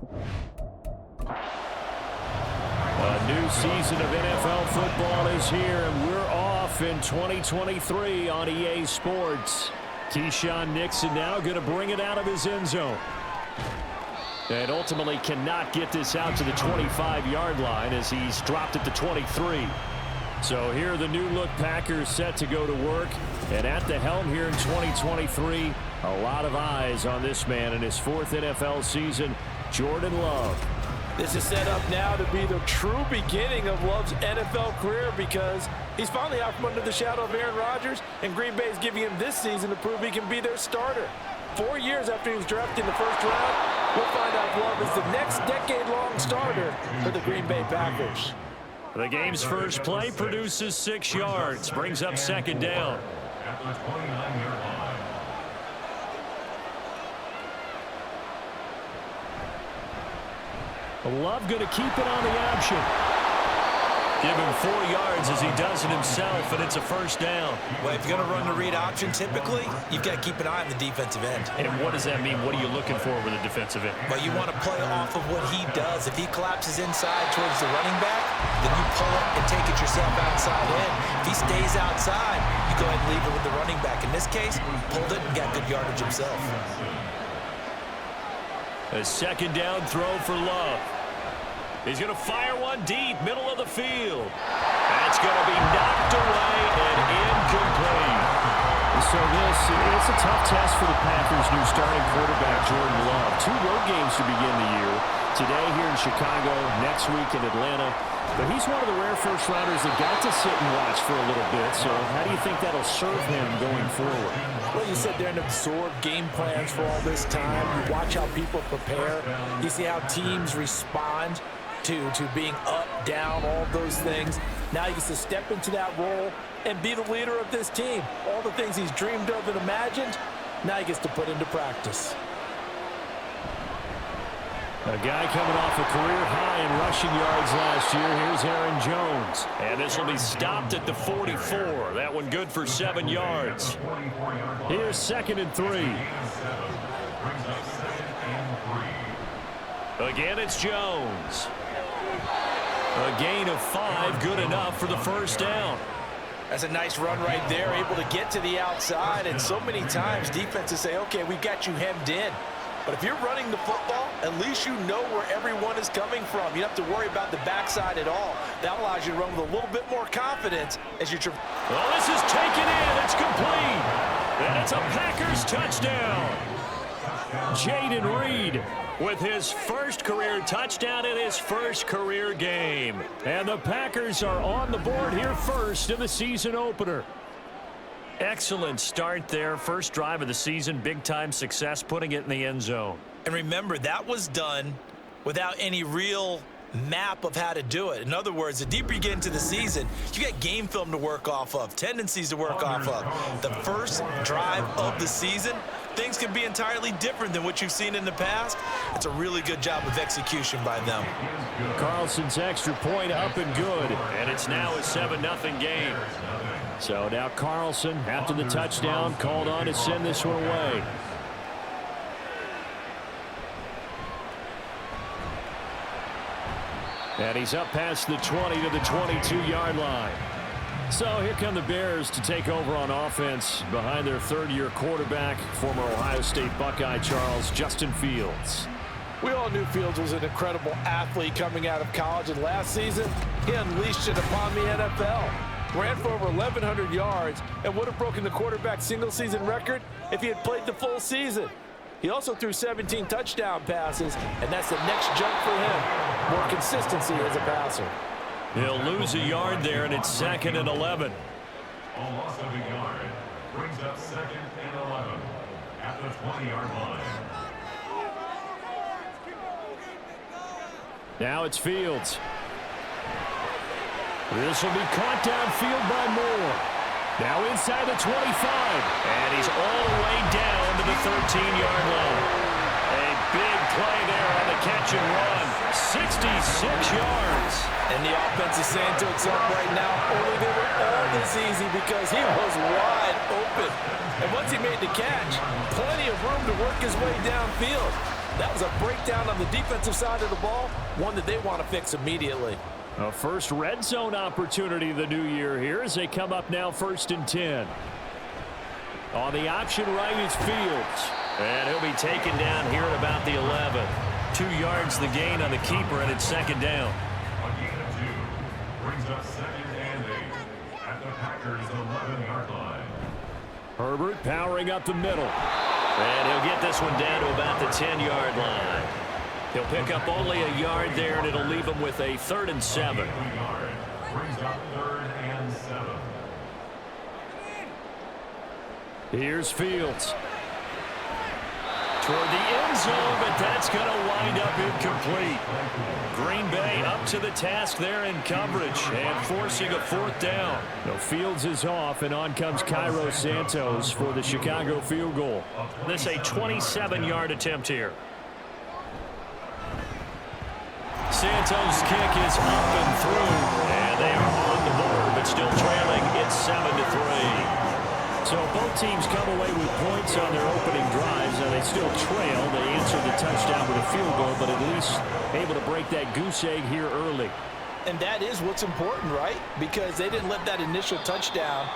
A new season of NFL football is here, and we're off in 2023 on EA Sports. Keyshawn Nixon now going to bring it out of his end zone. And ultimately cannot get this out to the 25-yard line as he's dropped at the 23. So here are the new-look Packers set to go to work. And at the helm here in 2023, a lot of eyes on this man in his fourth NFL season, Jordan Love. This is set up now to be the true beginning of Love's NFL career because he's finally out from under the shadow of Aaron Rodgers, and Green Bay is giving him this season to prove he can be their starter. 4 years after he was drafted in the first round, we'll find out if Love is the next decade-long starter for the Green Bay Packers. The game's first play produces 6 yards, brings up second down. At the 29-yard line. Love going to keep it on the option. Give him 4 yards as he does it himself, and it's a first down. Well, if you're going to run the read option, typically, you've got to keep an eye on the defensive end. And what does that mean? What are you looking for with a defensive end? Well, you want to play off of what he does. If he collapses inside towards the running back, then you pull it and take it yourself outside in. If he stays outside, you go ahead and leave it with the running back. In this case, pulled it and got good yardage himself. A second down throw for Love. He's going to fire one deep, middle of the field. That's going to be knocked away and incomplete. So it's a tough test for the Packers' new starting quarterback, Jordan Love. 2 road games to begin the year. Today here in Chicago, next week in Atlanta. But he's one of the rare first-rounders that got to sit and watch for a little bit. So how do you think that'll serve him going forward? Well, you sit there and absorb game plans for all this time. You watch how people prepare. You see how teams respond to being up, down, all those things. Now he gets to step into that role and be the leader of this team. All the things he's dreamed of and imagined, now he gets to put into practice. A guy coming off a career high in rushing yards last year. Here's Aaron Jones. And this will be stopped at the 44. That one good for 7 yards. Here's 2nd and 3. Again, it's Jones. A gain of 5, good enough for the first down. That's a nice run right there, able to get to the outside. And so many times defenses say, okay, we've got you hemmed in. But if you're running the football, at least you know where everyone is coming from. You don't have to worry about the backside at all. That allows you to run with a little bit more confidence as you... Well, this is taken in. It's complete. And it's a Packers touchdown. Jaden Reed with his first career touchdown in his first career game. And the Packers are on the board here first in the season opener. Excellent start there. First drive of the season. Big-time success putting it in the end zone. And remember, that was done without any real map of how to do it. In other words, the deeper you get into the season, you got game film to work off of, tendencies to work off of. The first drive of the season, things can be entirely different than what you've seen in the past. It's a really good job of execution by them. Carlson's extra point up and good. And it's now a 7-0 game. So now Carlson, after the touchdown, called on to send this one away. And he's up past the 20 to the 22-yard line. So here come the Bears to take over on offense behind their third-year quarterback, former Ohio State Buckeye Justin Fields. We all knew Fields was an incredible athlete coming out of college, and last season, he unleashed it upon the NFL. Ran for over 1,100 yards and would have broken the quarterback single-season record if he had played the full season. He also threw 17 touchdown passes, and that's the next jump for him. More consistency as a passer. He'll lose a yard there, and it's 2nd and 11. A loss of a yard brings up 2nd and 11 at the 20-yard line. Now it's Fields. This will be caught downfield by Moore. Now inside the 25. And he's all the way down to the 13-yard line. A big play there on the catch and run. 66 yards. And the offense is saying to itself right now, only they were all this easy because he was wide open. And once he made the catch, plenty of room to work his way downfield. That was a breakdown on the defensive side of the ball, one that they want to fix immediately. A first red zone opportunity the new year here as they come up now 1st and 10. On the option right is Fields. And he'll be taken down here at about the 11. 2 yards the gain on the keeper, and it's 2nd down. A gain of 2 brings up 2nd and 8 at the Packers' 11-yard line. Herbert powering up the middle. And he'll get this one down to about the 10-yard line. He'll pick up only a yard there, and it'll leave him with a 3rd and 7. Brings up 3rd and 7. Here's Fields. Toward the end zone, but that's going to wind up incomplete. Green Bay up to the task there in coverage and forcing a 4th down. No, Fields is off, and on comes Cairo Santos for the Chicago field goal. This a 27-yard attempt here. Santos' kick is up and through, and they are on the board, but still trailing. It's 7-3. So both teams come away with points on their opening drives, and they still trail. They answered the touchdown with a field goal, but at least able to break that goose egg here early. And that is what's important, right? Because they didn't let that initial touchdown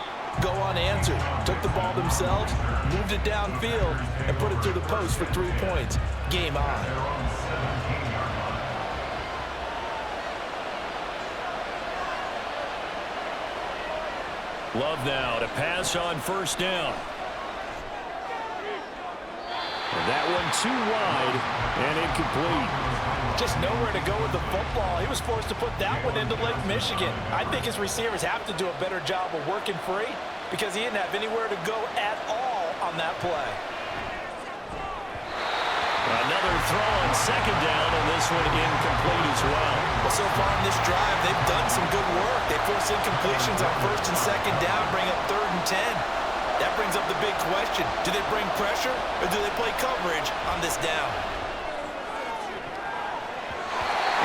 go unanswered. Took the ball themselves, moved it downfield, and put it through the post for 3 points. Game on. Love now to pass on 1st down. And that one too wide and incomplete. Just nowhere to go with the football. He was forced to put that one into Lake Michigan. I think his receivers have to do a better job of working free because he didn't have anywhere to go at all on that play. Another throw on 2nd down, and this one incomplete as well. Well, so far in this drive, they've done some good work. They forced incompletions on 1st and 2nd down, bring up 3rd and 10. That brings up the big question. Do they bring pressure, or do they play coverage on this down?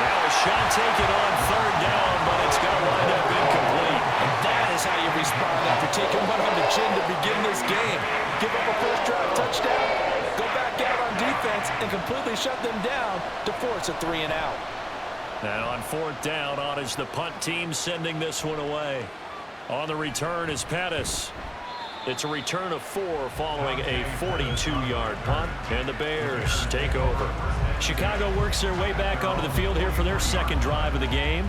Now a shot taken on 3rd down, but it's going to wind up incomplete. And that is how you respond after taking one on the chin to begin this game. Give up a first drive touchdown, go back out on defense, and completely shut them down to force a 3-and-out. And on 4th down, on is the punt team sending this one away. On the return is Pettis. It's a return of 4 following a 42-yard punt, and the Bears take over. Chicago works their way back onto the field here for their 2nd drive of the game.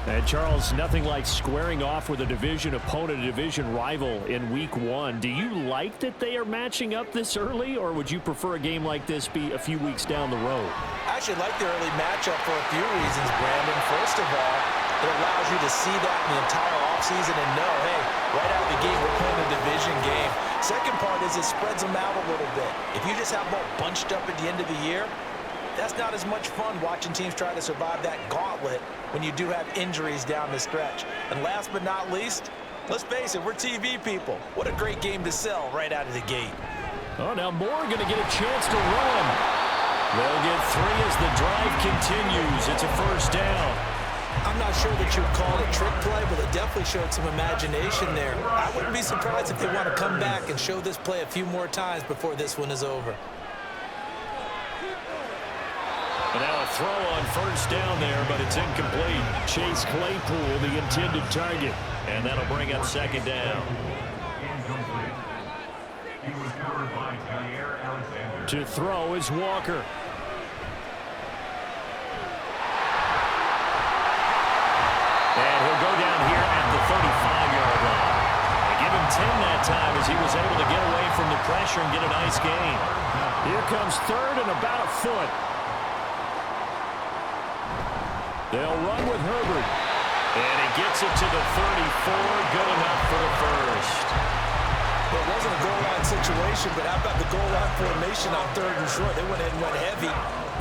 And Charles, nothing like squaring off with a division opponent, a division rival in week 1. Do you like that they are matching up this early, or would you prefer a game like this be a few weeks down the road? I actually like the early matchup for a few reasons, Brandon. First of all, it allows you to see that in the entire offseason and know, hey, right out of the gate, we're playing a division game. Second part is it spreads them out a little bit. If you just have them all bunched up at the end of the year, that's not as much fun watching teams try to survive that gauntlet when you do have injuries down the stretch. And last but not least, let's face it, we're TV people. What a great game to sell right out of the gate. Oh, now Moore going to get a chance to run. They'll get 3 as the drive continues. It's a 1st down. I'm not sure that you'd call it a trick play, but it definitely showed some imagination there. I wouldn't be surprised if they want to come back and show this play a few more times before this one is over. And now a throw on 1st down there, but it's incomplete. Chase Claypool, the intended target. And that'll bring up 2nd down. Incomplete. He was covered by Jair Alexander. To throw is Walker. And he'll go down here at the 35-yard line. They give him 10 that time as he was able to get away from the pressure and get a nice gain. Here comes 3rd and about a foot. They'll run with Herbert. And he gets it to the 34. Good enough for the 1st. Well, it wasn't a goal line situation, but how about the goal line formation on 3rd and short? They went in and went heavy.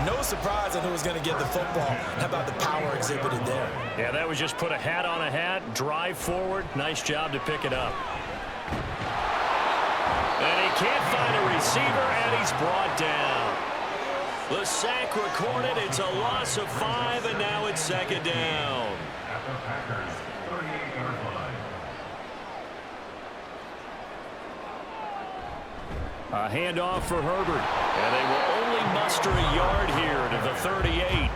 No surprise on who was going to get the football. How about the power exhibited there? Yeah, that was just put a hat on a hat, drive forward. Nice job to pick it up. And he can't find a receiver, and he's brought down. The sack recorded. It's a loss of 5, and now it's 2nd down. At the Packers' 38-yard line. A handoff for Herbert. And they will only muster a yard here to the 38.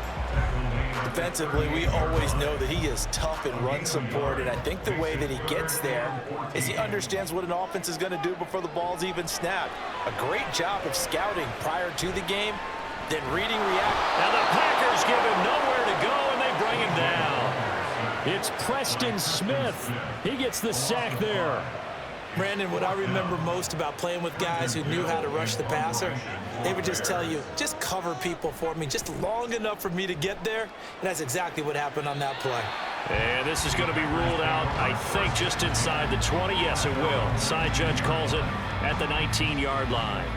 Defensively, we always know that he is tough in run support, and I think the way that he gets there is he understands what an offense is going to do before the ball's even snapped. A great job of scouting prior to the game, then reading, react. And the Packers give him nowhere to go, and they bring him down. It's Preston Smith. He gets the sack there. Brandon, what I remember most about playing with guys who knew how to rush the passer, they would just tell you, just cover people for me, just long enough for me to get there. And that's exactly what happened on that play. And this is going to be ruled out, I think, just inside the 20. Yes, it will. Side judge calls it at the 19-yard line.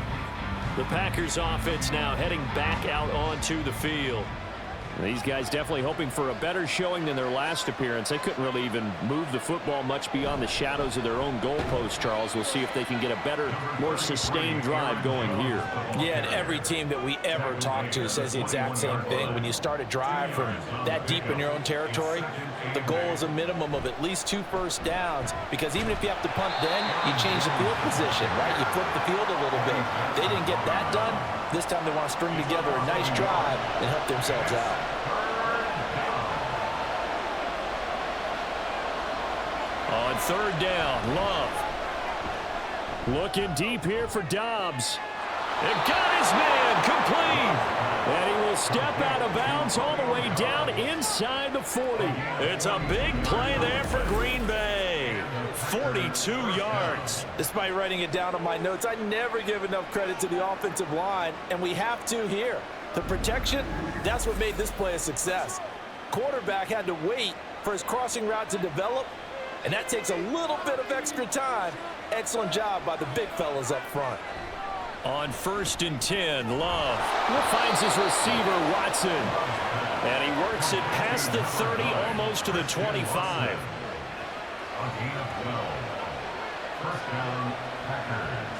The Packers offense now heading back out onto the field. These guys definitely hoping for a better showing than their last appearance. They couldn't really even move the football much beyond the shadows of their own goalpost, Charles. We'll see if they can get a better, more sustained drive going here. Yeah, and every team that we ever talk to says the exact same thing. When you start a drive from that deep in your own territory, the goal is a minimum of at least 2 first downs, because even if you have to punt then, you change the field position, right? You flip the field a little bit. They didn't get that done. This time they want to string together a nice drive and help themselves out. On third down, Love. Looking deep here for Dobbs. And got his man complete. And he will step out of bounds all the way down inside the 40. It's a big play there for Green Bay. 42 yards. Despite writing it down on my notes, I never give enough credit to the offensive line, and we have to here. The protection, that's what made this play a success. Quarterback had to wait for his crossing route to develop, and that takes a little bit of extra time. Excellent job by the big fellas up front. On 1st and 10, Love finds his receiver, Watson. And he works it past the 30, almost to the 25. A gain of 12. First down, Packers.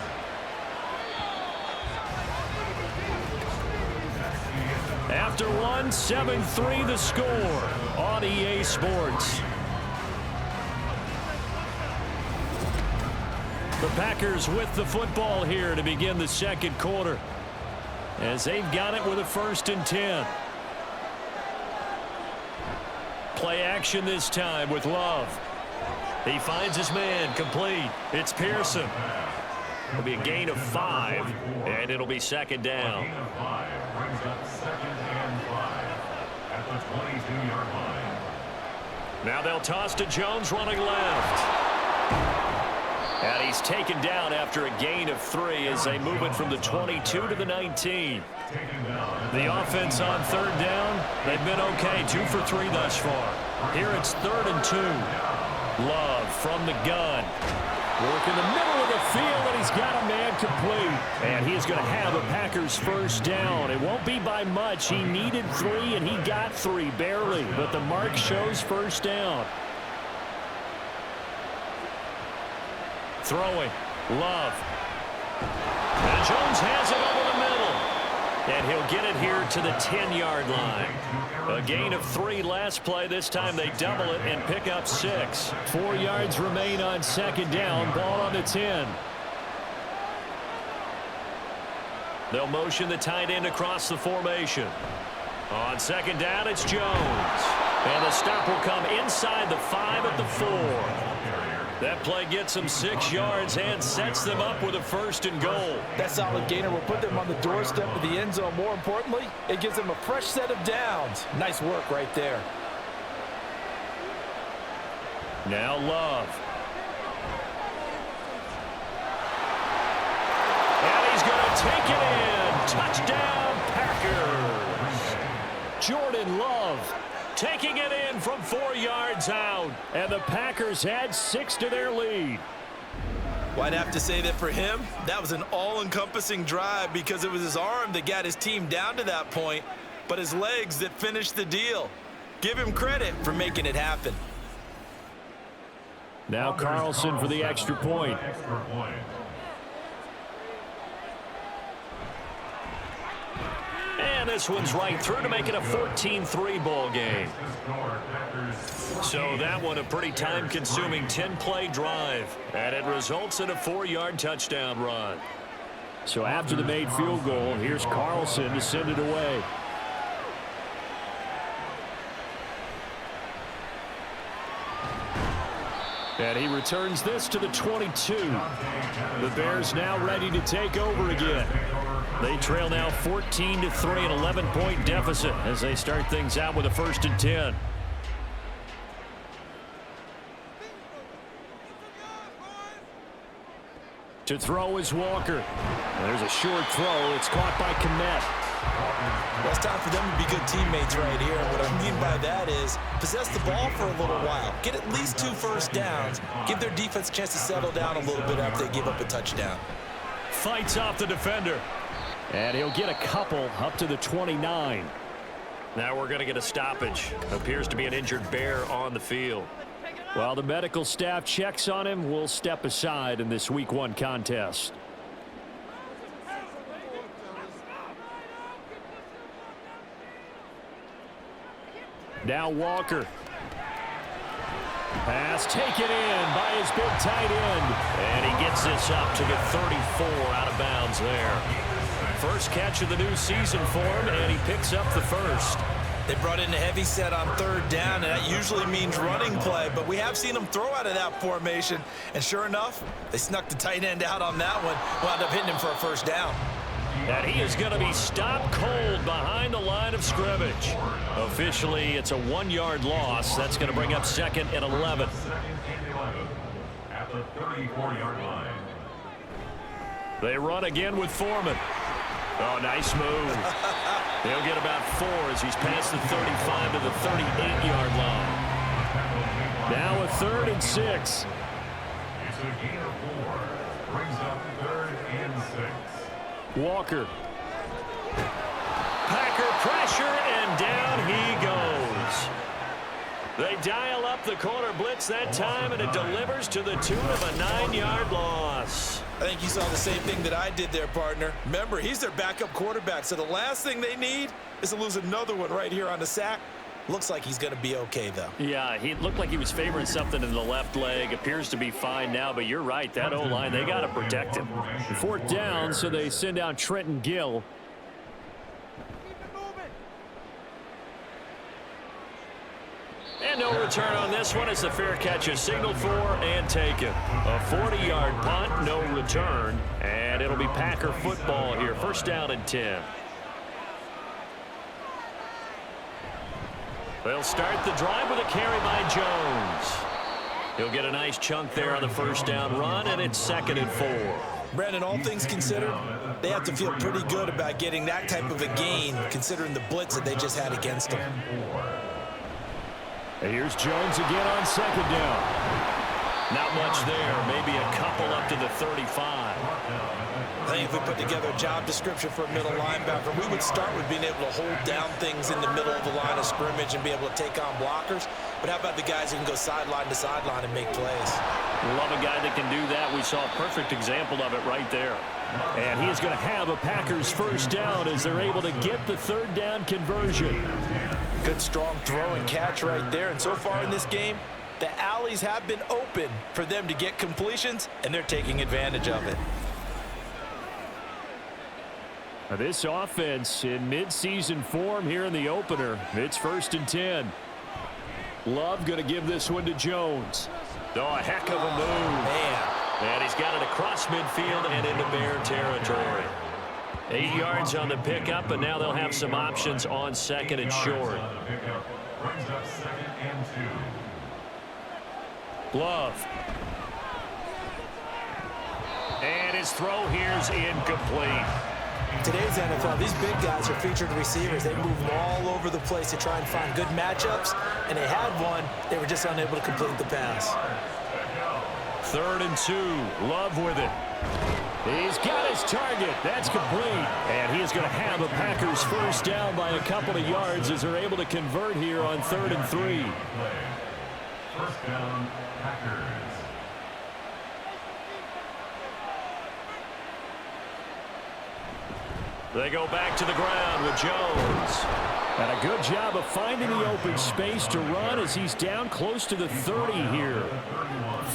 After one, 7-3 the score on EA Sports. The Packers with the football here to begin the second quarter, as they've got it with a 1st and 10. Play action this time with Love. He finds his man complete. It's Pearson. It'll be a gain of 5, and it'll be 2nd down. Gain of 5 brings up 2nd and 5 at the 22-yard line. Now they'll toss to Jones running left. And he's taken down after a gain of 3 as they move it from the 22 to the 19. The offense on 3rd down, they've been okay, 2 for 3 thus far. Here it's 3rd and 2. Love from the gun. Work in the middle of the field, and he's got a man complete. And he is going to have a Packers 1st down. It won't be by much. He needed 3, and he got 3, barely. But the mark shows 1st down. Throwing, Love. And Jones has it over the middle. And he'll get it here to the 10-yard line. A gain of 3 last play. This time they double it and pick up 6. 4 yards remain on 2nd down. Ball on the 10. They'll motion the tight end across the formation. On 2nd down, it's Jones. And the stop will come inside the 5 at the 4. That play gets them 6 yards and sets them up with a 1st and goal. That solid gainer will put them on the doorstep of the end zone. More importantly, it gives them a fresh set of downs. Nice work right there. Now Love. And he's going to take it in. Touchdown, Packers. Jordan Love taking it in from 4 yards out. And the Packers add 6 to their lead. Well, I'd have to say that for him, that was an all-encompassing drive, because it was his arm that got his team down to that point, but his legs that finished the deal. Give him credit for making it happen. Now Carlson for the extra point. And this one's right through to make it a 14-3 ball game. So that one a pretty time-consuming 10-play drive. And it results in a 4-yard touchdown run. So after the made field goal, here's Carlson to send it away. And he returns this to the 22. The Bears now ready to take over again. They trail now 14-3, an 11-point deficit as they start things out with a 1st and 10. To throw is Walker. There's a short throw. It's caught by Kmet. Well, it's time for them to be good teammates right here. What I mean by that is possess the ball for a little while. Get at least 2 first downs. Give their defense a chance to settle down a little bit after they give up a touchdown. Fights off the defender. And he'll get a couple up to the 29. Now we're going to get a stoppage. Appears to be an injured Bear on the field. While the medical staff checks on him, we'll step aside in this Week 1 contest. Now Walker. Pass taken in by his big tight end. And he gets this up to the 34 out of bounds there. First catch of the new season for him, and he picks up the first. They brought in a heavy set on 3rd down, and that usually means running play, but we have seen them throw out of that formation, and sure enough, they snuck the tight end out on that one, wound up hitting him for a 1st down. And he is going to be stopped cold behind the line of scrimmage. Officially, it's a 1-yard loss. That's going to bring up 2nd and 11. 2nd and 11 at the 34-yard line. They run again with Foreman. Oh, nice move. They'll get about 4 as he's past the 35 to the 38-yard line. Now a 3rd and 6. It's a gain of 4. Brings up 3rd and 6. Walker. Packer pressure, and down he goes. They dial up the corner blitz that time, and it delivers to the tune of a 9-yard loss. I think you saw the same thing that I did there, partner. Remember, he's their backup quarterback, so the last thing they need is to lose another one right here on the sack. Looks like he's going to be okay, though. Yeah, he looked like he was favoring something in the left leg. Appears to be fine now, but you're right. That O-line, they got to protect him. 4th down, so they send out Trenton Gill. And no return on this one as the fair catch is signaled for and taken. A 40-yard punt, no return, and it'll be Packer football here. 1st down and 10. They'll start the drive with a carry by Jones. He'll get a nice chunk there on the 1st down run, and it's 2nd and 4. Brandon, all things considered, they have to feel pretty good about getting that type of a gain, considering the blitz that they just had against them. And here's Jones again on 2nd down. Not much there, maybe a couple up to the 35. I think if we put together a job description for a middle linebacker, we would start with being able to hold down things in the middle of the line of scrimmage and be able to take on blockers. But how about the guys who can go sideline to sideline and make plays? Love a guy that can do that. We saw a perfect example of it right there. And he is going to have a Packers 1st down as they're able to get the 3rd down conversion. Good strong throw and catch right there. And so far in this game, the alleys have been open for them to get completions, and they're taking advantage of it. This offense in midseason form here in the opener. It's 1st and 10. Love going to give this one to Jones. Oh, a heck of a move. Man. And he's got it across midfield and into Bear territory. 8 yards on the pickup, and now they'll have some options on 2nd and short. Brings up 2nd and 2. Love. And his throw here's incomplete. Today's NFL, these big guys are featured receivers. They move all over the place to try and find good matchups, and they had one. They were just unable to complete the pass. 3rd and 2. Love with it. He's got his target. That's complete. And he is going to have a Packers 1st down by a couple of yards as they're able to convert here on 3rd and 3. 1st down, Packers. They go back to the ground with Jones. And a Good job of finding the open space to run as he's down close to the 30 here.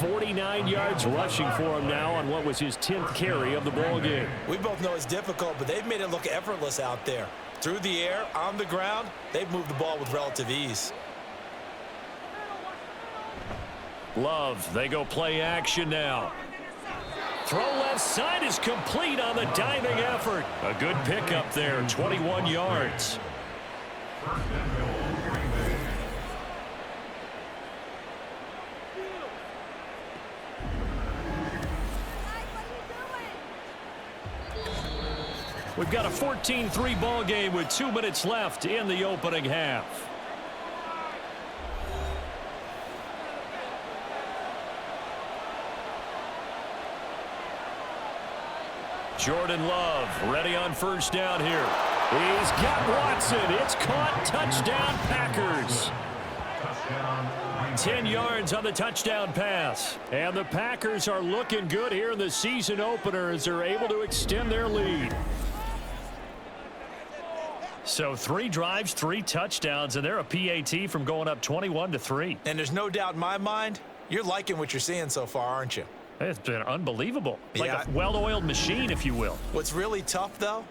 49 yards rushing for him now on what was his 10th carry of the ball game. We both know it's difficult, but they've made it look effortless out there. Through the air, on the ground, they've moved the ball with relative ease. Love, they go play action now. Throw left side is complete on the diving effort. A good pickup there, 21 yards. We've got a 14-3 ball game with 2 minutes left in the opening half. Jordan Love ready on first down here. He's got Watson. It's caught. Touchdown, Packers. 10 yards on the touchdown pass. And the Packers are looking good here in the season opener as they're able to extend their lead. So 3 drives, 3 touchdowns, and they're a PAT from going up 21-3. And there's no doubt in my mind, you're liking what you're seeing so far, aren't you? It's been unbelievable. Like Yeah. a well-oiled machine, if you will. What's really tough, though,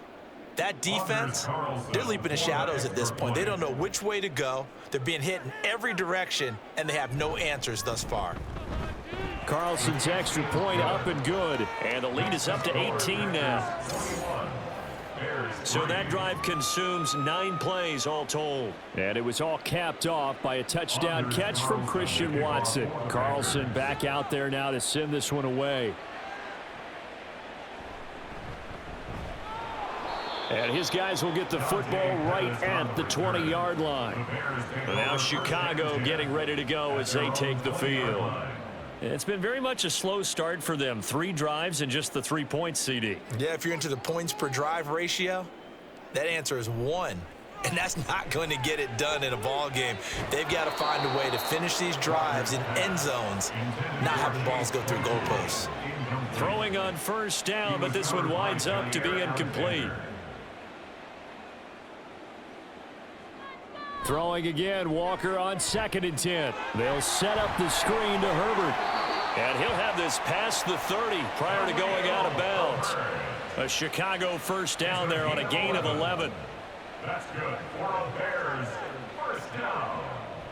that defense, they're leaping in shadows at this point. They don't know which way to go. They're being hit in every direction, and they have no answers thus far. Carlson's extra point up and good. And the lead is up to 18 now. So that drive consumes 9 plays all told. And it was all capped off by a touchdown catch from Christian Watson. Carlson back out there now to send this one away. And his guys will get the football right at the 20-yard line. And now Chicago getting ready to go as they take the field. It's been very much a slow start for them. 3 drives and just the 3 points, CD. Yeah, if you're into the points per drive ratio, that answer is 1. And that's not going to get it done in a ball game. They've got to find a way to finish these drives in end zones, not having balls go through goalposts. Throwing on first down, but this one winds up to be incomplete. Throwing again, Walker on 2nd and 10. They'll set up the screen to Herbert. And he'll have this past the 30 prior to going out of bounds. A Chicago first down there on a gain of 11. That's good for the Bears. First down.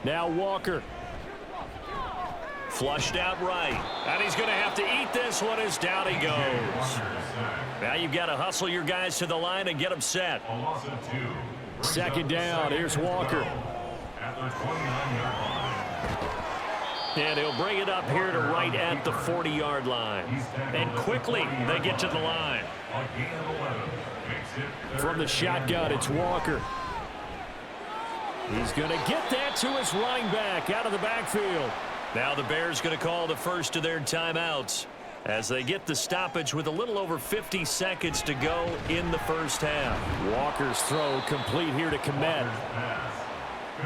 Now Walker. Flushed out right. And he's going to have to eat this one as down he goes. Now you've got to hustle your guys to the line and get them set. A loss of 2. 2nd down. Here's Walker. At the 29-yard line. And he'll bring it up here to right at the 40-yard line. And quickly they get to the line. A gain of 11. Makes it From the shotgun, it's Walker. He's going to get that to his running back out of the backfield. Now the Bears going to call the first of their timeouts as they get the stoppage with a little over 50 seconds to go in the first half. Walker's throw complete here to Komet.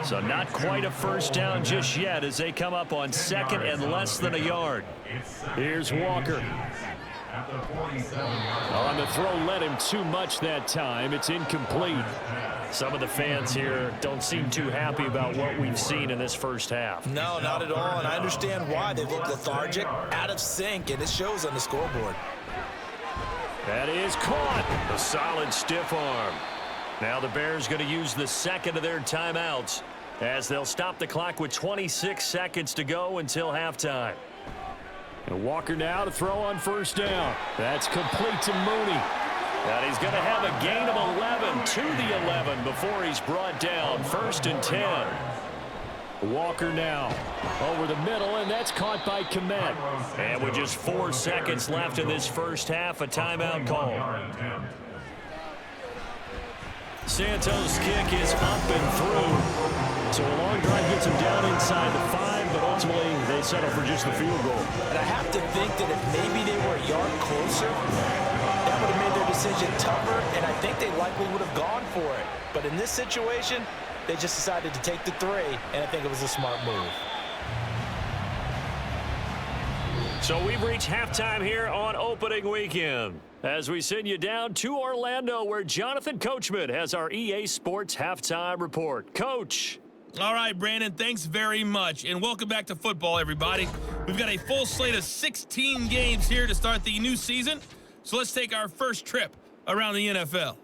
So not quite a first down just yet as they come up on 2nd and less than a yard. Here's Walker. at the 47-yard line. On the throw led him too much that time. It's incomplete. Some of the fans here don't seem too happy about what we've seen in this first half. No, not at all, and I understand why. They look lethargic, out of sync, and it shows on the scoreboard. That is caught. A solid stiff arm. Now the Bears going to use the second of their timeouts as they'll stop the clock with 26 seconds to go until halftime. And Walker now to throw on first down. That's complete to Mooney. And he's going to have a gain of 11 to the 11 before he's brought down. 1st and 10. Walker now over the middle, and that's caught by Komet. And with just 4 seconds left in this first half, a timeout call. Santos' kick is up and through. So a long drive gets him down inside the 5, but ultimately they settle for just the field goal. And I have to think that if maybe they were a yard closer, that would have made their decision tougher, and I think they likely would have gone for it. But in this situation, they just decided to take the 3, and I think it was a smart move. So we've reached halftime here on opening weekend as we send you down to Orlando where Jonathan Coachman has our EA Sports halftime report. Coach. All right, Brandon, thanks very much. And welcome back to football, everybody. We've got a full slate of 16 games here to start the new season. So let's take our first trip around the NFL.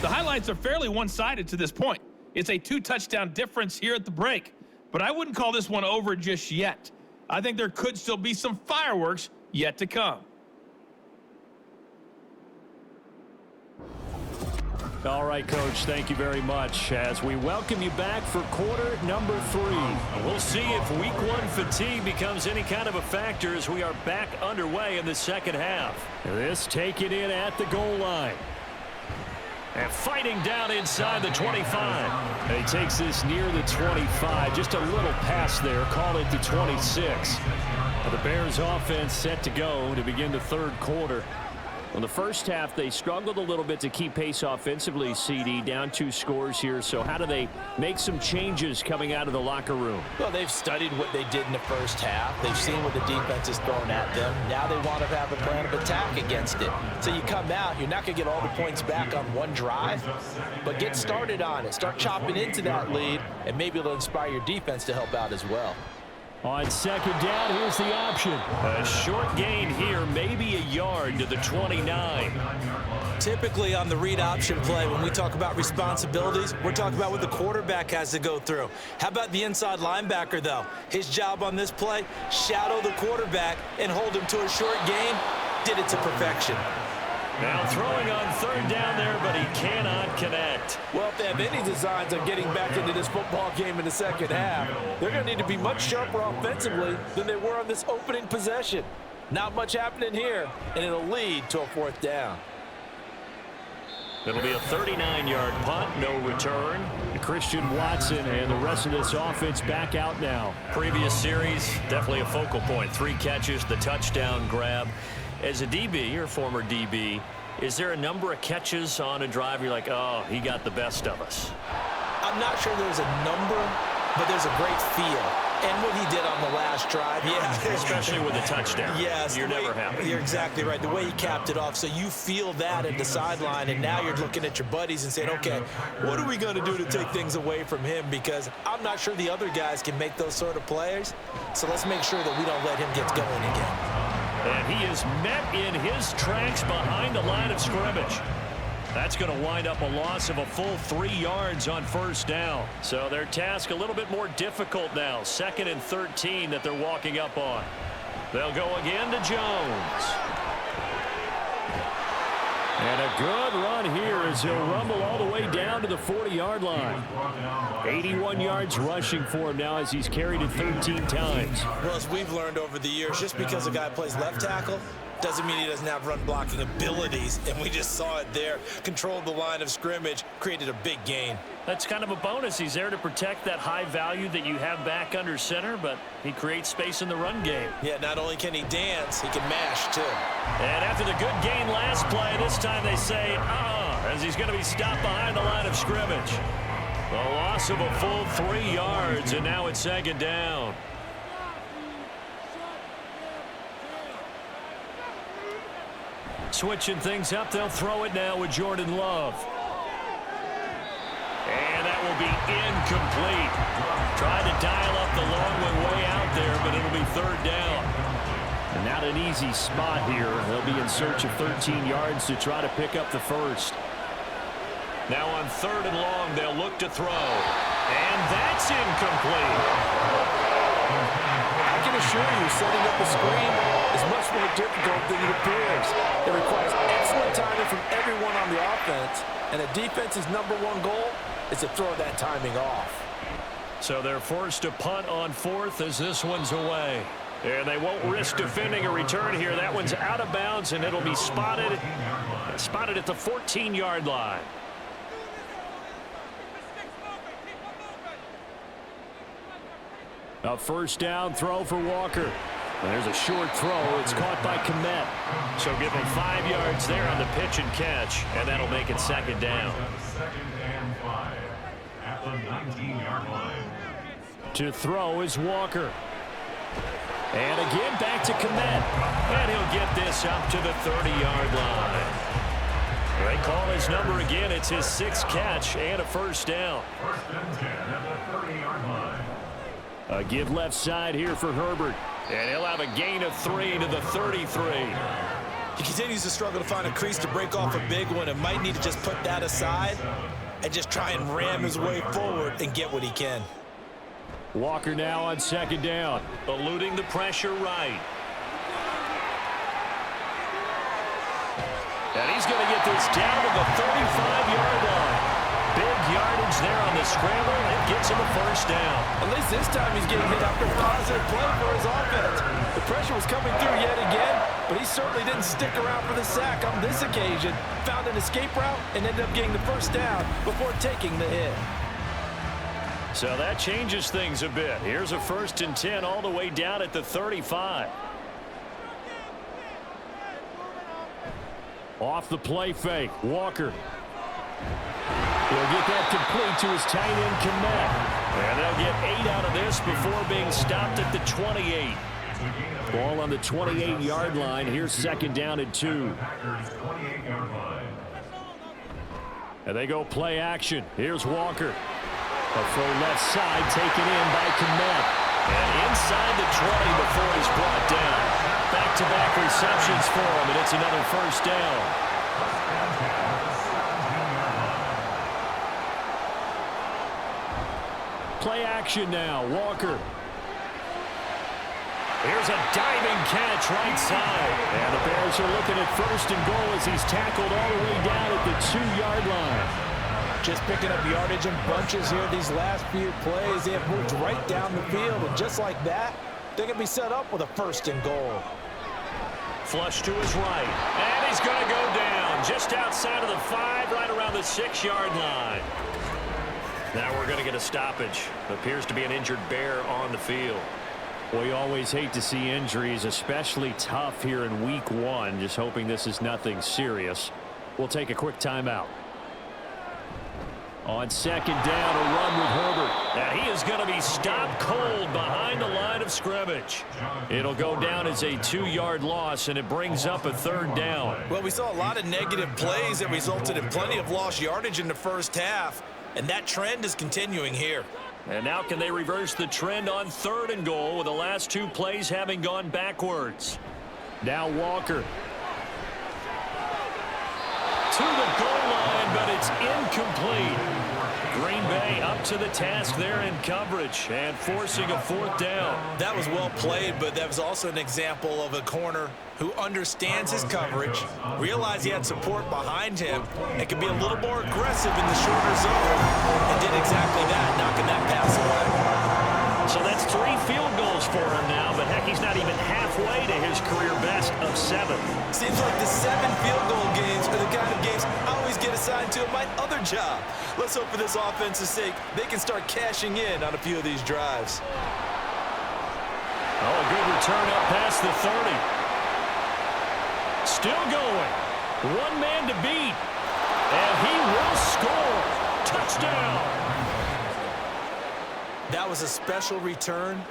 The highlights are fairly one-sided to this point. It's a 2-touchdown difference here at the break, but I wouldn't call this one over just yet. I think there could still be some fireworks yet to come. All right, Coach, thank you very much as we welcome you back for quarter number 3. We'll see if week 1 fatigue becomes any kind of a factor as we are back underway in the second half. This taken in at the goal line. And fighting down inside the 25. He takes this near the 25. Just a little pass there. Call it the 26. The Bears offense set to go to begin the third quarter. In the first half, they struggled a little bit to keep pace offensively, CD, down 2 scores here. So how do they make some changes coming out of the locker room? Well, they've studied what they did in the first half. They've seen what the defense has thrown at them. Now they want to have a plan of attack against it. So you come out, you're not going to get all the points back on one drive, but get started on it. Start chopping into that lead, and maybe it'll inspire your defense to help out as well. On second down, here's the option. A short gain here, maybe a yard to the 29. Typically on the read option play, when we talk about responsibilities, we're talking about what the quarterback has to go through. How about the inside linebacker, though? His job on this play, shadow the quarterback and hold him to a short gain. Did it to perfection. Now throwing on third down there, but he cannot connect. Well, if they have any designs on getting back into this football game in the second half, they're going to need to be much sharper offensively than they were on this opening possession. Not much happening here, and it'll lead to a fourth down. It'll be a 39-yard punt, no return. Christian Watson and the rest of this offense back out now. Previous series, definitely a focal point. 3 catches, the touchdown grab. As a DB, or former DB, is there a number of catches on a drive you're like, oh, he got the best of us? I'm not sure there's a number, but there's a great feel. And what he did on the last drive, yeah. Especially with a touchdown. Yes. You're never happy. You're exactly right. The way he capped it off, so you feel that at the sideline, and now you're looking at your buddies and saying, okay, what are we going to do to take things away from him? Because I'm not sure the other guys can make those sort of plays, so let's make sure that we don't let him get going again. And he is met in his tracks behind the line of scrimmage. That's going to wind up a loss of a full 3 yards on first down. So their task a little bit more difficult now. 2nd and 13 that they're walking up on. They'll go again to Jones. And a good run here as he'll rumble all the way down to the 40-yard line. 81 yards rushing for him now as he's carried it 13 times. Well, as we've learned over the years, just because a guy plays left tackle doesn't mean he doesn't have run blocking abilities, and we just saw it there. Controlled the line of scrimmage, created a big gain. That's kind of a bonus. He's there to protect that high value that you have back under center, but he creates space in the run game. Yeah, not only can he dance, he can mash, too. And after the good gain last play, this time they say, as he's going to be stopped behind the line of scrimmage. The loss of a full 3 yards, and now it's second down. Switching things up, they'll throw it now with Jordan Love. And that will be incomplete. Tried to dial up the long one way out there, but it'll be third down. And not an easy spot here. They'll be in search of 13 yards to try to pick up the first. Now on 3rd and long, they'll look to throw. And that's incomplete. I can assure you, setting up a screen is much more difficult than it appears. It requires excellent timing from everyone on the offense, and a defense's #1 goal is to throw that timing off. So they're forced to punt on 4th as this one's away. And they won't risk defending a return here. That one's out of bounds, and it'll be spotted at the 14-yard line. A first down throw for Walker. And there's a short throw. It's caught by Kmet. So give him 5 yards there on the pitch and catch, and that'll make it second down. Second and 5 at the 19-yard line. To throw is Walker. And again back to Kmet. And he'll get this up to the 30-yard line. They call his number again. It's his 6th catch and a first down. First and 10 at the 30-yard line. A give left side here for Herbert. And he'll have a gain of 3 to the 33. He continues to struggle to find a crease to break off a big one and might need to just put that aside and just try and ram his way forward and get what he can. Walker now on second down. Eluding the pressure right. And he's going to get this down to the 35-yard line. Big yardage there on the scramble. It gets him a first down. At least this time he's getting hit after a positive play for his offense. The pressure was coming through yet again, but he certainly didn't stick around for the sack on this occasion. Found an escape route and ended up getting the first down before taking the hit. So that changes things a bit. Here's a first and 10 all the way down at the 35. Off the play fake, Walker. He'll get that complete to his tight end, Kmet. And they'll get 8 out of this before being stopped at the 28. Ball on the 28-yard line. Here's second down and 2. And they go play action. Here's Walker. A full left side taken in by Kmet. And inside the 20 before he's brought down. Back-to-back receptions for him, and it's another first down. Play action now, Walker. Here's a diving catch right side. And the Bears are looking at first and goal as he's tackled all the way down at the 2-yard line. Just picking up yardage in bunches here these last few plays. They have moved right down the field, and just like that, they can be set up with a first and goal. Flush to his right. And he's going to go down just outside of the 5, right around the 6-yard line. Now we're going to get a stoppage. Appears to be an injured Bear on the field. We always hate to see injuries, especially tough here in week 1. Just hoping this is nothing serious. We'll take a quick timeout. On second down, a run with Herbert. And he is going to be stopped cold behind the line of scrimmage. It'll go down as a 2-yard loss, and it brings up a third down. Well, we saw a lot of negative plays that resulted in plenty of lost yardage in the first half. And that trend is continuing here. And now can they reverse the trend on third and goal with the last 2 plays having gone backwards? Now Walker. To the goal line, but it's incomplete. Green Bay up to the task there in coverage and forcing a 4th down. That was well played, but that was also an example of a corner who understands his coverage, realized he had support behind him, and could be a little more aggressive in the shorter zone, and did exactly that, knocking that pass away. So that's 3 field goals for him now, but heck, he's not even halfway to his career best of 7. Seems like the 7 field goal games are the kind of games I always get assigned to in my other job. Let's hope for this offense's sake they can start cashing in on a few of these drives. Oh, a good return up past the 30. Still going. 1 man to beat. And he will score. Touchdown. That was a special return,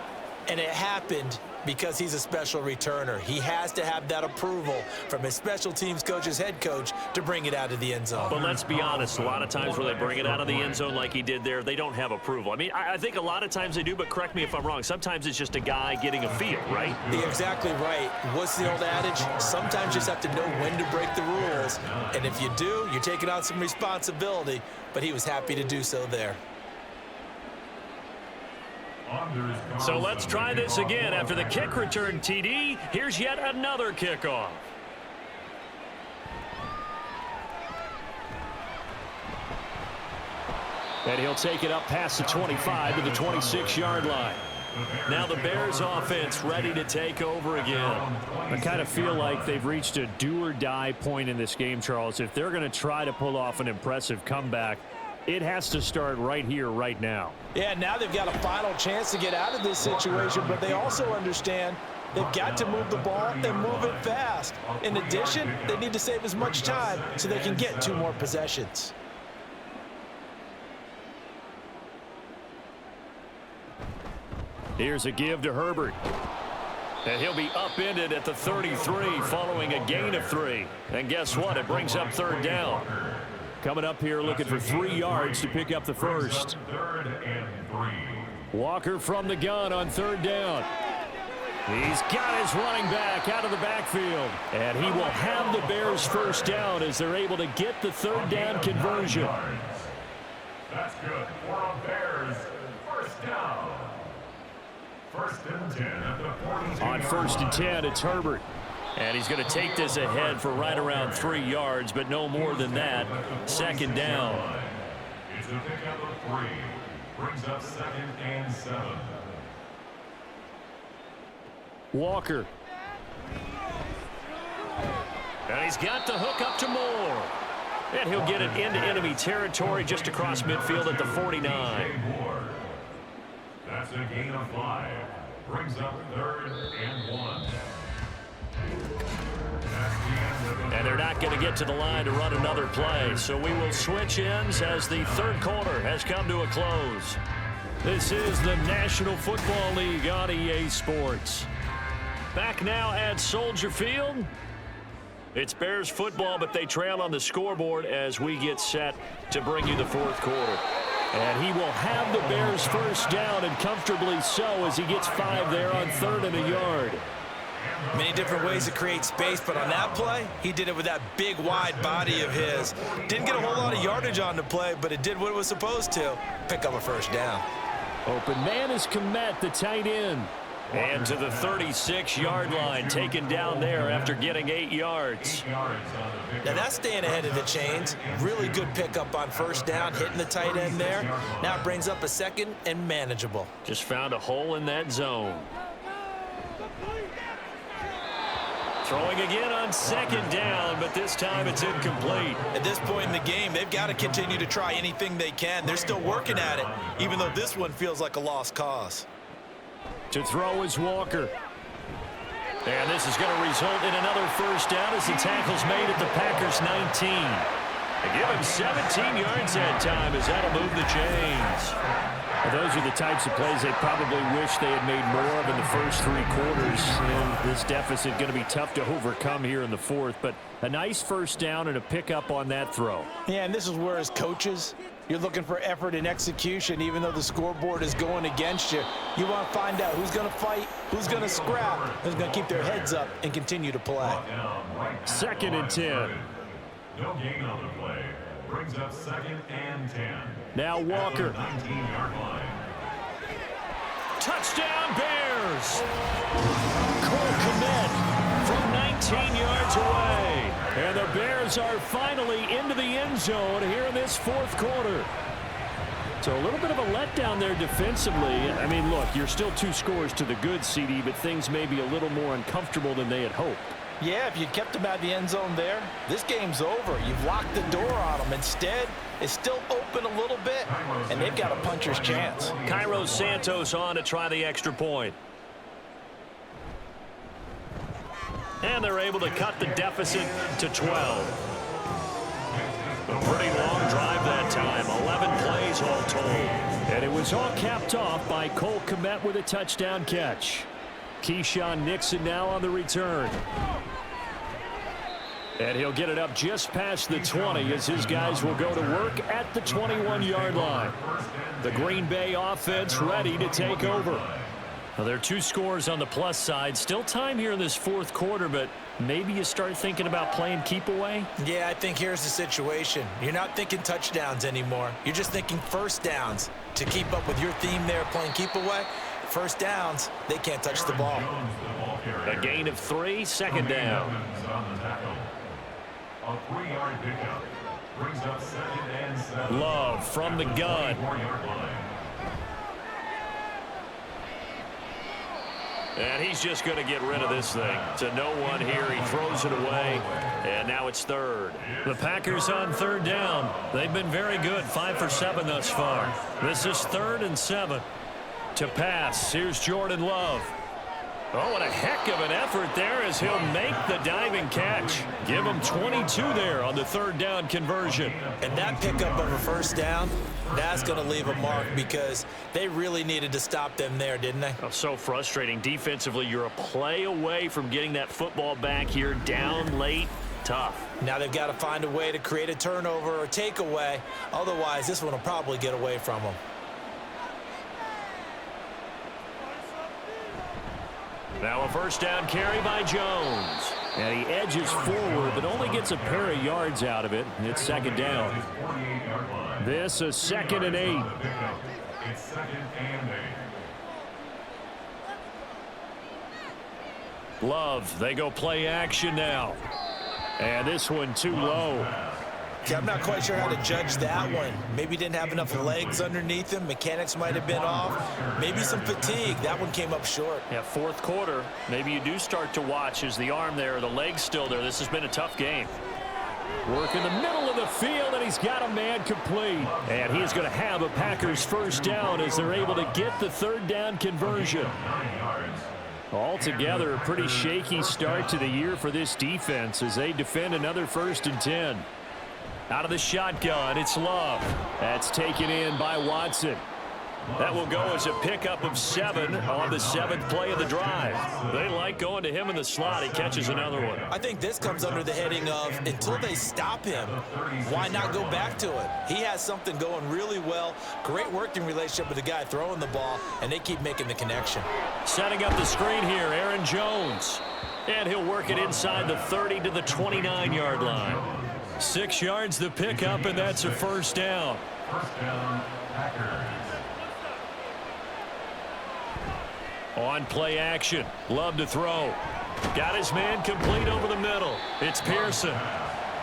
and it happened because he's a special returner. He has to have that approval from his special teams coach's head coach to bring it out of the end zone. But let's be honest, a lot of times when they bring it out of the end zone like he did there, they don't have approval. I mean, I think a lot of times they do, but correct me if I'm wrong. Sometimes it's just a guy getting a feel, right? You're exactly right. What's the old adage? Sometimes you just have to know when to break the rules. And if you do, you're taking on some responsibility. But he was happy to do so there. So let's try this again. After the kick return TD, here's yet another kickoff. And he'll take it up past the 25 to the 26-yard line. Now the Bears offense ready to take over again. I kind of feel like they've reached a do-or-die point in this game, Charles. If they're going to try to pull off an impressive comeback, it has to start right here, right now. Yeah, now they've got a final chance to get out of this situation, but they also understand they've got to move the ball and move it fast. In addition, they need to save as much time so they can get 2 more possessions. Here's a give to Herbert. And he'll be upended at the 33 following a gain of 3. And guess what? It brings up 3rd down. Coming up here looking for 3 yards to pick up the first. Walker from the gun on 3rd down. He's got his running back out of the backfield. And he will have the Bears first down as they're able to get the 3rd down conversion. That's good for the Bears. First down. 1st and 10 at the 42. On 1st and 10, it's Herbert. And he's going to take this ahead for right around 3 yards, but no more than that. 2nd down. It's a pickup of 3. Brings up 2nd and 7. Walker. And he's got the hook up to Moore. And he'll get it into enemy territory just across midfield at the 49. That's a gain of 5. Brings up 3rd and 1. And they're not going to get to the line to run another play. So we will switch ends as the 3rd quarter has come to a close. This is the National Football League on EA Sports. Back now at Soldier Field. It's Bears football, but they trail on the scoreboard as we get set to bring you the 4th quarter. And he will have the Bears first down, and comfortably so, as he gets 5 there on 3rd and a yard. Many different ways to create space, but on that play, he did it with that big, wide body of his. Didn't get a whole lot of yardage on the play, but it did what it was supposed to. Pick up a first down. Open man is Komet, the tight end. And to the 36-yard line, taken down there after getting 8 yards. Now that's staying ahead of the chains. Really good pickup on first down, hitting the tight end there. Now it brings up a 2nd and manageable. Just found a hole in that zone. Throwing again on 2nd down, but this time it's incomplete. At this point in the game, they've got to continue to try anything they can. They're still working at it, even though this one feels like a lost cause. To throw is Walker. And this is going to result in another first down as the tackle's made at the Packers' 19. They give him 17 yards that time as that'll move the chains. Well, those are the types of plays they probably wish they had made more of in the first 3 quarters. And this deficit going to be tough to overcome here in the 4th. But a nice first down and a pickup on that throw. Yeah, and this is where, as coaches, you're looking for effort and execution. Even though the scoreboard is going against you, you want to find out who's going to fight, who's going to scrap, who's going to keep their heads up and continue to play. 2nd and 10. No gain on the play. Brings up 2nd and 10. Now Walker. 19-yard line. Touchdown Bears! Cole Komet from 19 yards away. And the Bears are finally into the end zone here in this 4th quarter. So a little bit of a letdown there defensively. I mean, look, you're still 2 scores to the good, CD, but things may be a little more uncomfortable than they had hoped. Yeah, if you'd kept them out of the end zone there, this game's over. You've locked the door on them. Instead, it's still open a little bit, and they've got a puncher's chance. Cairo Santos on to try the extra point. And they're able to cut the deficit to 12. A pretty long drive that time. 11 plays all told. And it was all capped off by Cole Komet with a touchdown catch. Keyshawn Nixon now on the return. And he'll get it up just past the 20 as his guys will go to work at the 21-yard line. The Green Bay offense ready to take over. Well, there are 2 scores on the plus side. Still time here in this 4th quarter, but maybe you start thinking about playing keep away? Yeah, I think here's the situation. You're not thinking touchdowns anymore. You're just thinking first downs. To keep up with your theme there, playing keep away, first downs, they can't touch the ball. A gain of 3, 2nd down. A 3-yard pickup. Brings up 2nd and 7. Love from the gun. And he's just going to get rid of this thing. To no one here. He throws it away. And now it's third. The Packers on third down. They've been very good. 5 for 7 thus far. This is 3rd and 7. To pass. Here's Jordan Love. Oh, what a heck of an effort there as he'll make the diving catch. Give him 22 there on the 3rd down conversion. And that pickup of a first down, that's going to leave a mark because they really needed to stop them there, didn't they? Oh, so frustrating. Defensively, you're a play away from getting that football back here down late. Tough. Now they've got to find a way to create a turnover or takeaway. Otherwise, this one will probably get away from them. Now a first down carry by Jones. And he edges forward, but only gets a pair of yards out of it. It's 2nd down. This is 2nd and 8. It's 2nd and 8. Love, they go play action now. And this one too low. Okay, I'm not quite sure how to judge that one. Maybe didn't have enough legs underneath him. Mechanics might have been off. Maybe some fatigue. That one came up short. Yeah, 4th quarter. Maybe you do start to watch. Is the arm there, the leg's still there? This has been a tough game. Work in the middle of the field, and he's got a man complete. And he is going to have a Packers first down as they're able to get the 3rd down conversion. Altogether, a pretty shaky start to the year for this defense as they defend another 1st and 10. Out of the shotgun, it's Love. That's taken in by Watson. That will go as a pickup of 7 on the 7th play of the drive. They like going to him in the slot. He catches another one. I think this comes under the heading of until they stop him, why not go back to it? He has something going really well. Great working relationship with the guy throwing the ball, and they keep making the connection. Setting up the screen here, Aaron Jones. And he'll work it inside the 30 to the 29-yard line. 6 yards the pickup, and that's a first down. First down, Packers. On play action. Love to throw. Got his man complete over the middle. It's Pearson.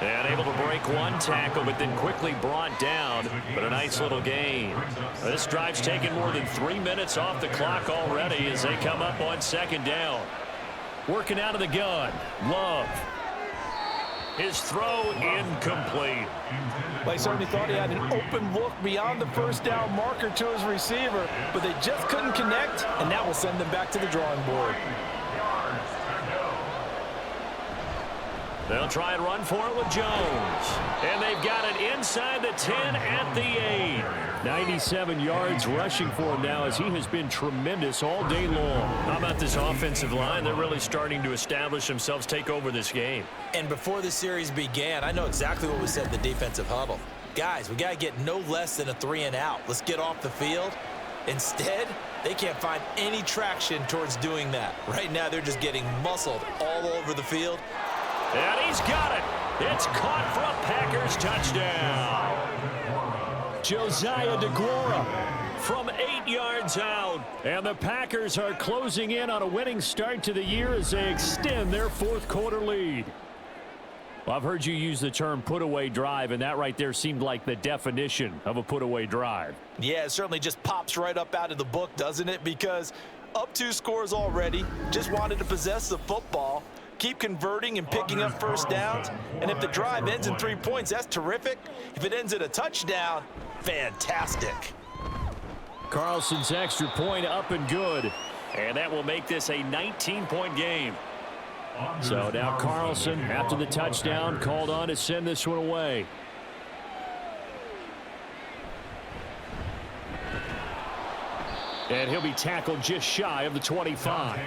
And able to break one tackle, but then quickly brought down. But a nice little gain. This drive's taken more than 3 minutes off the clock already as they come up on 2nd down. Working out of the gun. Love. His throw incomplete. They certainly thought he had an open look beyond the first down marker to his receiver, but they just couldn't connect, and that will send them back to the drawing board. They'll try and run for it with Jones. And they've got it inside the 10 at the 8. 97 yards rushing for him now as he has been tremendous all day long. How about this offensive line? They're really starting to establish themselves, take over this game. And before the series began, I know exactly what we said in the defensive huddle. Guys, we got to get no less than a 3 and out. Let's get off the field. Instead, they can't find any traction towards doing that. Right now, they're just getting muscled all over the field. And he's got it. It's caught for a Packers touchdown. Josiah DeGuara from 8 yards out. And the Packers are closing in on a winning start to the year as they extend their 4th quarter lead. Well, I've heard you use the term put-away drive, and that right there seemed like the definition of a put-away drive. Yeah, it certainly just pops right up out of the book, doesn't it? Because up 2 scores already, just wanted to possess the football, keep converting and picking up first downs. And if the drive ends in 3 points, that's terrific. If it ends in a touchdown, fantastic. Carlson's extra point up and good. And that will make this a 19-point game. So now Carlson, after the touchdown, called on to send this one away. And he'll be tackled just shy of the 25.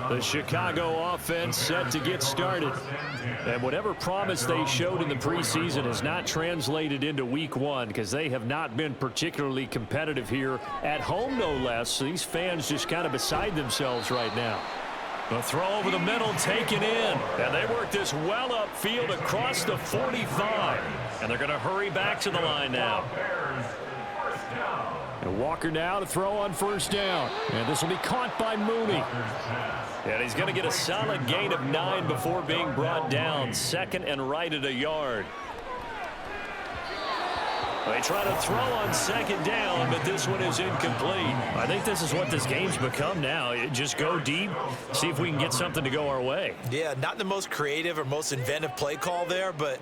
The Chicago offense set to get started. And whatever promise they showed in the preseason has not translated into week 1 because they have not been particularly competitive here at home, no less. So these fans just kind of beside themselves right now. The throw over the middle taken in. And they work this well upfield across the 45. And they're going to hurry back to the line now. And Walker now to throw on first down. And this will be caught by Mooney. And he's going to get a solid gain of 9 before being brought down. 2nd and right at a yard. They try to throw on second down, but this one is incomplete. I think this is what this game's become now. Just go deep, see if we can get something to go our way. Yeah, not the most creative or most inventive play call there, but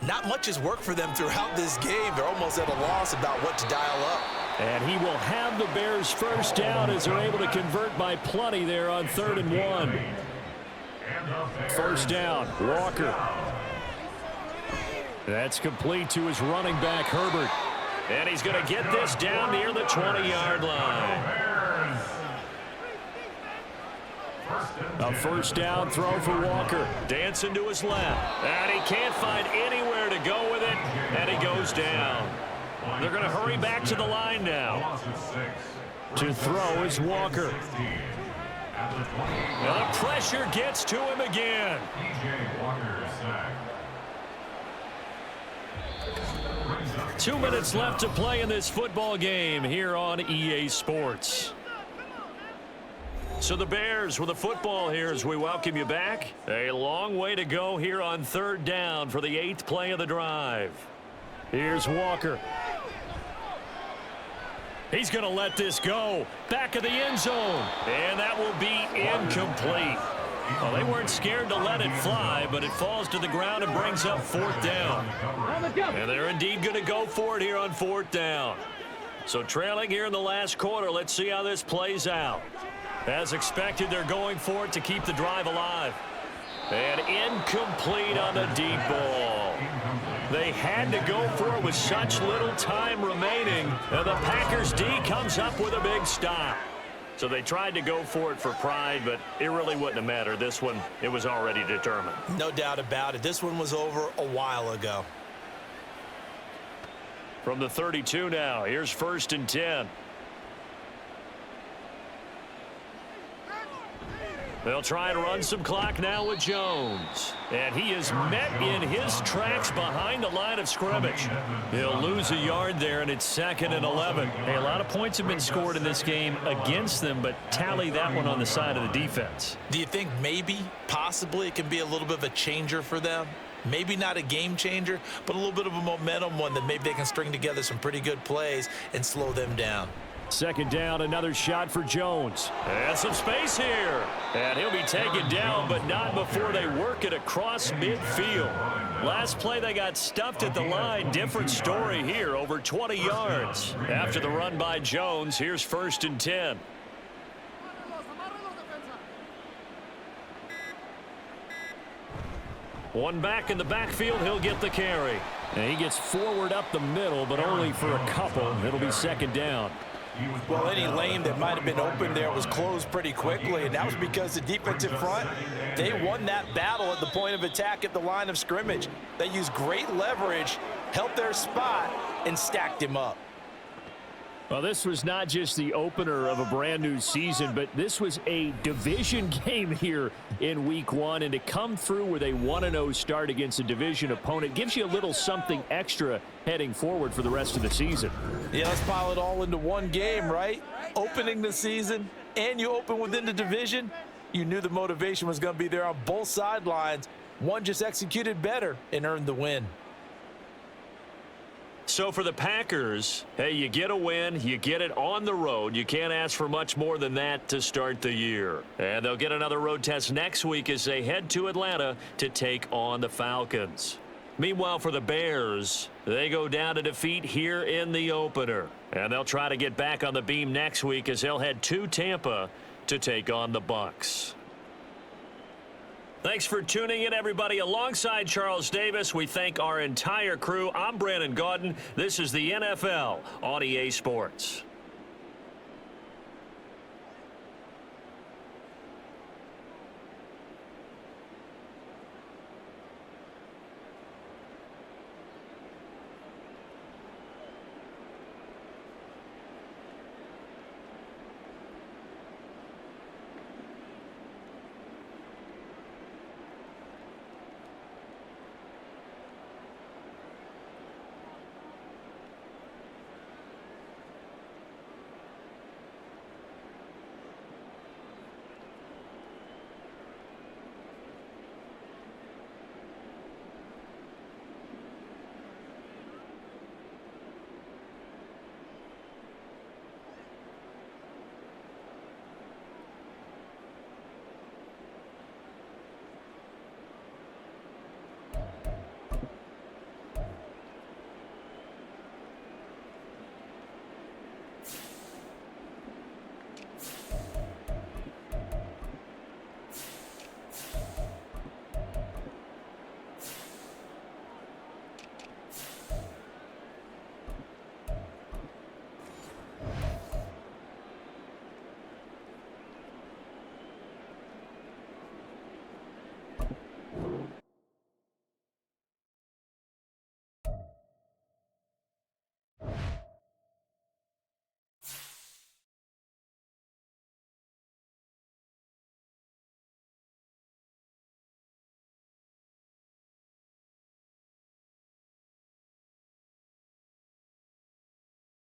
not much has worked for them throughout this game. They're almost at a loss about what to dial up. And he will have the Bears first down as they're able to convert by plenty there on 3rd and 1. First down, Walker. That's complete to his running back, Herbert. And he's going to get this down near the 20-yard line. A first down throw for Walker. Dancing to his left. And he can't find anywhere to go with it. And he goes down. They're going to hurry back to the line now. To throw is Walker. And the pressure gets to him again. 2 minutes left to play in this football game here on EA Sports. So the Bears with the football here as we welcome you back. A long way to go here on 3rd down for the 8th play of the drive. Here's Walker. He's going to let this go. Back of the end zone. And that will be incomplete. Well, they weren't scared to let it fly, but it falls to the ground and brings up 4th down. And they're indeed going to go for it here on 4th down. So trailing here in the last quarter, let's see how this plays out. As expected, they're going for it to keep the drive alive. And incomplete on the deep ball. They had to go for it with such little time remaining. And the Packers D comes up with a big stop. So they tried to go for it for pride, but it really wouldn't have mattered. This one, it was already determined. No doubt about it. This one was over a while ago. From the 32 now, here's 1st and 10. They'll try and run some clock now with Jones. And he is met in his tracks behind the line of scrimmage. He'll lose a yard there, and it's 2nd and 11. Hey, a lot of points have been scored in this game against them, but tally that one on the side of the defense. Do you think maybe, possibly, it can be a little bit of a changer for them? Maybe not a game changer, but a little bit of a momentum one that maybe they can string together some pretty good plays and slow them down. 2nd down, another shot for Jones. And some space here. And he'll be taken down, but not before they work it across midfield. Last play, they got stuffed at the line. Different story here, over 20 yards. After the run by Jones, here's 1st and 10. One back in the backfield, he'll get the carry. And he gets forward up the middle, but only for a couple. It'll be 2nd down. Well, any lane that might have been open there was closed pretty quickly, and that was because the defensive front, they won that battle at the point of attack at the line of scrimmage. They used great leverage, helped their spot, and stacked him up. Well, this was not just the opener of a brand new season, but this was a division game here in week 1. And to come through with a 1-0 start against a division opponent gives you a little something extra heading forward for the rest of the season. Yeah, let's pile it all into one game, right? Opening the season, and you open within the division. You knew the motivation was going to be there on both sidelines. One just executed better and earned the win. So for the Packers, hey, you get a win, you get it on the road. You can't ask for much more than that to start the year. And they'll get another road test next week as they head to Atlanta to take on the Falcons. Meanwhile, for the Bears, they go down to defeat here in the opener. And they'll try to get back on the beam next week as they'll head to Tampa to take on the Bucs. Thanks for tuning in, everybody. Alongside Charles Davis, we thank our entire crew. I'm Brandon Gaudin. This is the NFL on EA Sports.